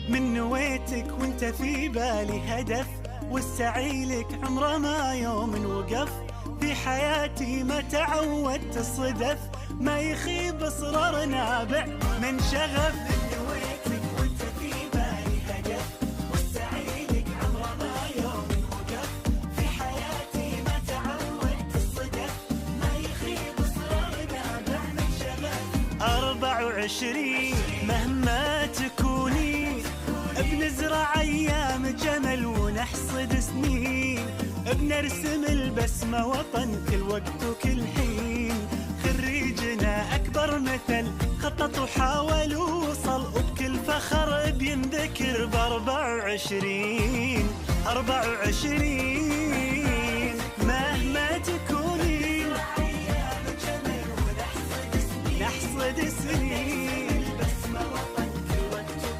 من نويتك وانت في بالي هدف، والسعي لك عمره ما يوم وقف. في حياتي ما تعودت الصدف، ما يخيب اصرار نابع من شغف. من نويتك وانت في بالي هدف، والسعي لك عمره ما يوم وقف. في حياتي ما تعودت الصدف، ما يخيب اصرار نابع من شغف. 24 مهما تكوني، بنزرع ايام جمل ونحصد سنين، بنرسم البسمة وطن كل وقت وكل حين. خريجنا اكبر مثل خطط وحاول ووصل، وبكل فخر بينذكر ب24. 24